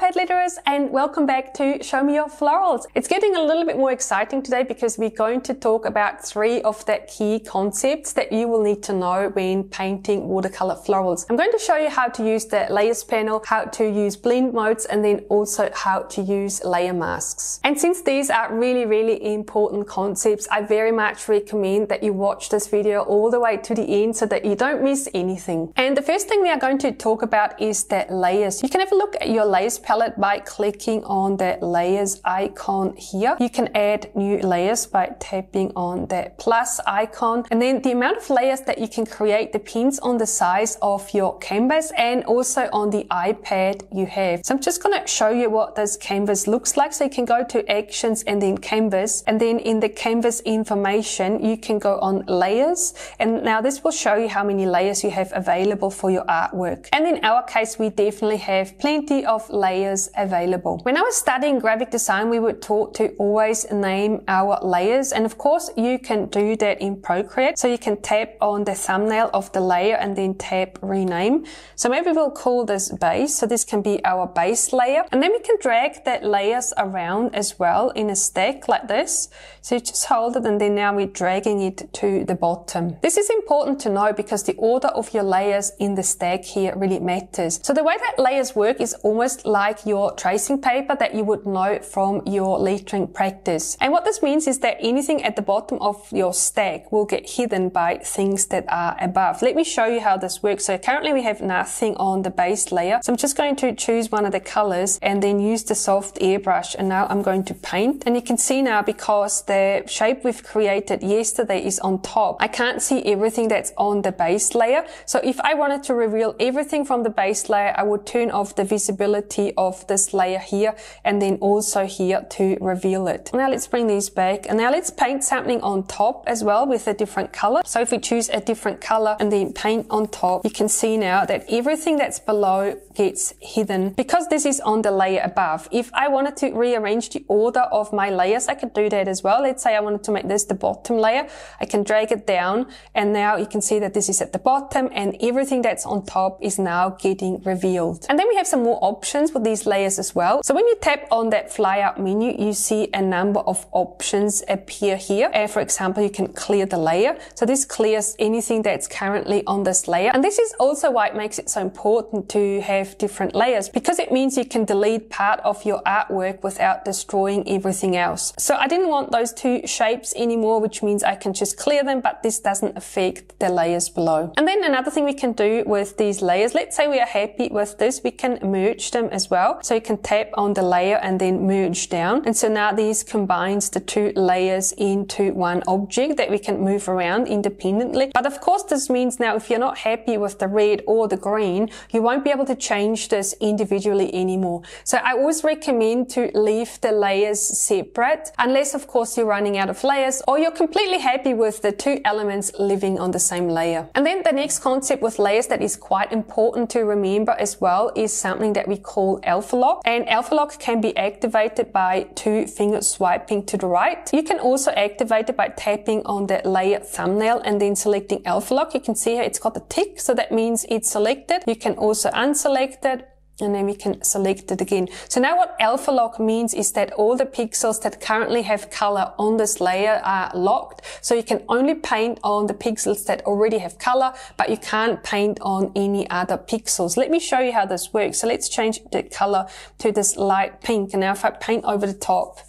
iPad letterers, and welcome back to Show Me Your Florals. It's getting a little bit more exciting today because we're going to talk about 3 of the key concepts that you will need to know when painting watercolor florals. I'm going to show you how to use the layers panel, how to use blend modes, and then also how to use layer masks. And since these are really important concepts, I very much recommend that you watch this video all the way to the end so that you don't miss anything. And the first thing we are going to talk about is the layers. You can have a look at your layers palette by clicking on the layers icon here. You can add new layers by tapping on the plus icon, and then the amount of layers that you can create depends on the size of your canvas and also on the iPad you have. So I'm just going to show you what this canvas looks like. So you can go to actions and then canvas, and then in the canvas information you can go on layers, and now this will show you how many layers you have available for your artwork. And in our case we definitely have plenty of layers available. When I was studying graphic design, we were taught to always name our layers, and of course you can do that in Procreate. So you can tap on the thumbnail of the layer and then tap rename. So maybe we'll call this base, so this can be our base layer, and then we can drag that layers around as well in a stack like this. So you just hold it, and then now we're dragging it to the bottom. This is important to know because the order of your layers in the stack here really matters. So the way that layers work is almost like your tracing paper that you would know from your lettering practice. And what this means is that anything at the bottom of your stack will get hidden by things that are above. Let me show you how this works. So currently we have nothing on the base layer. So I'm just going to choose one of the colors and then use the soft airbrush, and now I'm going to paint. And you can see now, because the shape we've created yesterday is on top, I can't see everything that's on the base layer. So if I wanted to reveal everything from the base layer, I would turn off the visibility of this layer here and then also here to reveal it. Now let's bring these back, and now let's paint something on top as well with a different color. So if we choose a different color and then paint on top, you can see now that everything that's below gets hidden because this is on the layer above. If I wanted to rearrange the order of my layers, I could do that as well. Let's say I wanted to make this the bottom layer. I can drag it down, and now you can see that this is at the bottom and everything that's on top is now getting revealed. And then we have some more options with these layers as well. So when you tap on that flyout menu, you see a number of options appear here. And for example, you can clear the layer. So this clears anything that's currently on this layer. And this is also why it makes it so important to have different layers, because it means you can delete part of your artwork without destroying everything else. So I didn't want those 2 shapes anymore, which means I can just clear them, but this doesn't affect the layers below. And then another thing we can do with these layers, let's say we are happy with this, we can merge them as well. So you can tap on the layer and then merge down. And so now these combines the 2 layers into one object that we can move around independently. But of course this means now if you're not happy with the red or the green, you won't be able to change this individually anymore. So I always recommend to leave the layers separate, unless of course you're running out of layers or you're completely happy with the 2 elements living on the same layer. And then the next concept with layers that is quite important to remember as well is something that we call alpha lock. And alpha lock can be activated by 2 fingers swiping to the right. You can also activate it by tapping on the layer thumbnail and then selecting alpha lock. You can see here it's got a tick, so that means it's selected. You can also unselect it, and then we can select it again. So now what alpha lock means is that all the pixels that currently have color on this layer are locked. So you can only paint on the pixels that already have color, but you can't paint on any other pixels. Let me show you how this works. So let's change the color to this light pink. And now if I paint over the top,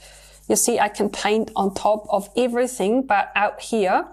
you see I can paint on top of everything, but out here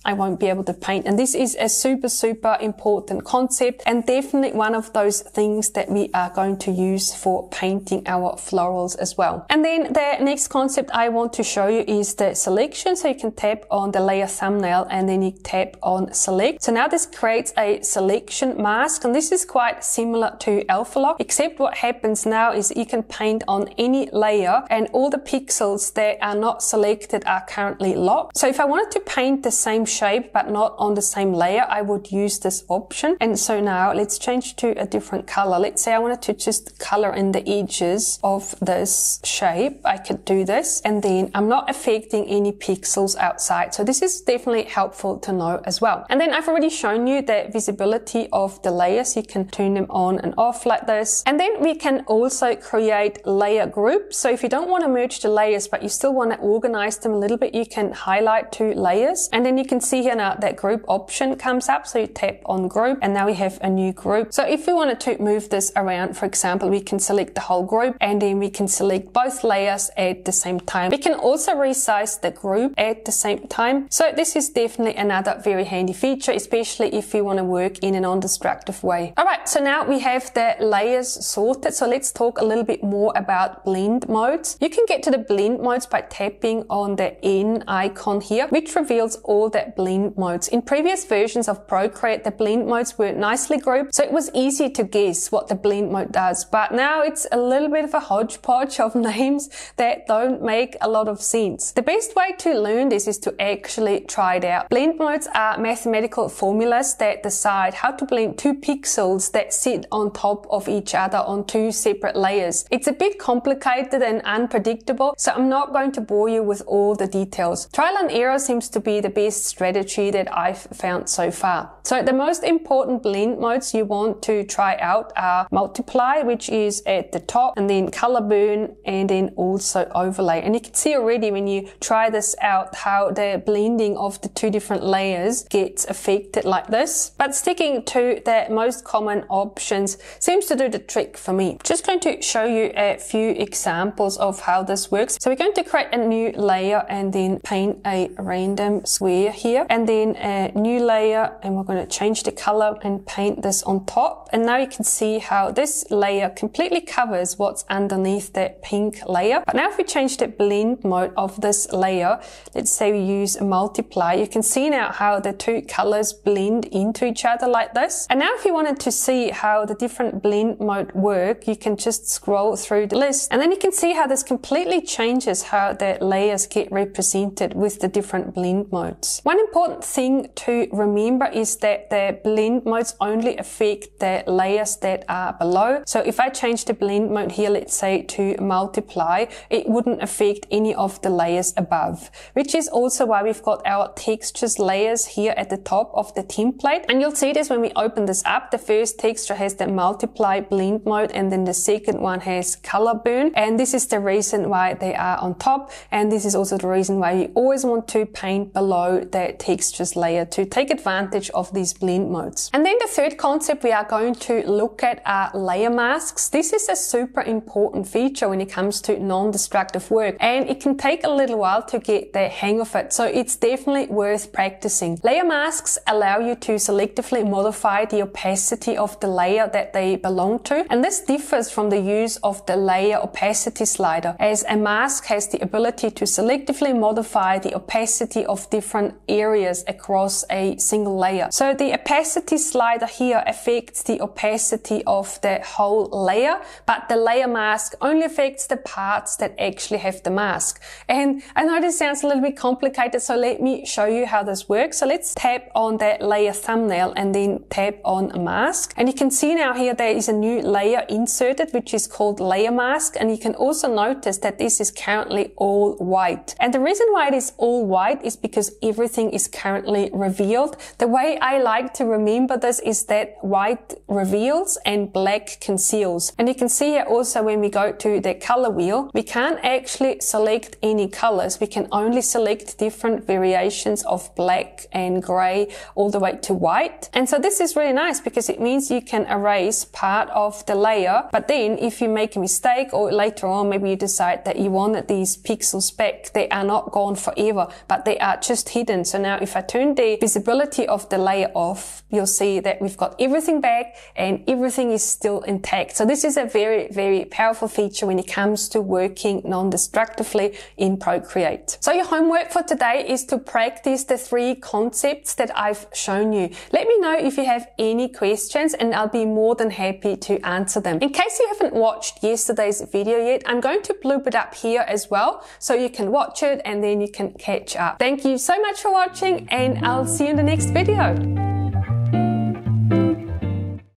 I won't be able to paint. And this is a super important concept, and definitely one of those things that we are going to use for painting our florals as well. And then the next concept I want to show you is the selection. So you can tap on the layer thumbnail and then you tap on select. So now this creates a selection mask, and this is quite similar to alpha lock, except what happens now is you can paint on any layer and all the pixels that are not selected are currently locked. So if I wanted to paint the same shape but not on the same layer, I would use this option. And so now let's change to a different color. Let's say I wanted to just color in the edges of this shape. I could do this, and then I'm not affecting any pixels outside. So this is definitely helpful to know as well. And then I've already shown you the visibility of the layers. You can turn them on and off like this. And then we can also create layer groups. So if you don't want to merge the layers, but you still want to organize them a little bit, you can highlight 2 layers. And then you can see here now that group option comes up. So you tap on group, and now we have a new group. So if we wanted to move this around, for example, we can select the whole group, and then we can select both layers at the same time. We can also resize the group at the same time. So this is definitely another very handy feature, especially if you want to work in a non-destructive way. All right, so now we have the layers sorted. So let's talk a little bit more about blend modes. You can get to the blend modes by tapping on the N icon here, which reveals all the blend modes. In previous versions of Procreate, the blend modes were nicely grouped, so it was easy to guess what the blend mode does. But now it's a little bit of a hodgepodge of names that don't make a lot of sense. The best way to learn this is to actually try it out. Blend modes are mathematical formulas that decide how to blend 2 pixels that sit on top of each other on 2 separate layers. It's a bit complicated and unpredictable, so I'm not going to bore you with all the details. Trial and error seems to be the best strategy that I've found so far. So the most important blend modes you want to try out are multiply, which is at the top, and then color burn, and then also overlay. And you can see already when you try this out how the blending of the 2 different layers gets affected like this. But sticking to the most common options seems to do the trick for me. Just going to show you a few examples of how this works. So we're going to create a new layer and then paint a random square here, and then a new layer, and we're going to change the color and paint this on top. And now you can see how this layer completely covers what's underneath that pink layer. But now if we change the blend mode of this layer, let's say we use multiply, you can see now how the 2 colors blend into each other like this. And now if you wanted to see how the different blend mode work, you can just scroll through the list, and then you can see how this completely changes how the layers get represented with the different blend modes. One important thing to remember is that the blend modes only affect the layers that are below. So if I change the blend mode here, let's say to multiply, it wouldn't affect any of the layers above, which is also why we've got our textures layers here at the top of the template. And you'll see this when we open this up. The first texture has the multiply blend mode, and then the second one has color burn. And this is the reason why they are on top. And this is also the reason why you always want to paint below the textures layer to take advantage of these blend modes. And then the third concept we are going to look at are layer masks. This is a super important feature when it comes to non-destructive work, and it can take a little while to get the hang of it. So it's definitely worth practicing. Layer masks allow you to selectively modify the opacity of the layer that they belong to. And this differs from the use of the layer opacity slider, as a mask has the ability to selectively modify the opacity of different areas across a single layer. So the opacity slider here affects the opacity of the whole layer, but the layer mask only affects the parts that actually have the mask. And I know this sounds a little bit complicated, so let me show you how this works. So let's tap on the layer thumbnail and then tap on mask. And you can see now here there is a new layer inserted, which is called layer mask. And you can also notice that this is currently all white. And the reason why it is all white is because everything is currently revealed. The way I like to remember this is that white reveals and black conceals. And you can see here also when we go to the color wheel, we can't actually select any colors. We can only select different variations of black and gray all the way to white. And so this is really nice because it means you can erase part of the layer. But then if you make a mistake or later on maybe you decide that you wanted these pixels back, they are not gone forever, but they are just hidden. So now if I turn the visibility of the layer off, you'll see that we've got everything back and everything is still intact. So this is a very, very powerful feature when it comes to working non-destructively in Procreate. So your homework for today is to practice the 3 concepts that I've shown you. Let me know if you have any questions and I'll be more than happy to answer them. In case you haven't watched yesterday's video yet, I'm going to bloop it up here as well so you can watch it and then you can catch up. Thank you so much for watching. watching, and I'll see you in the next video.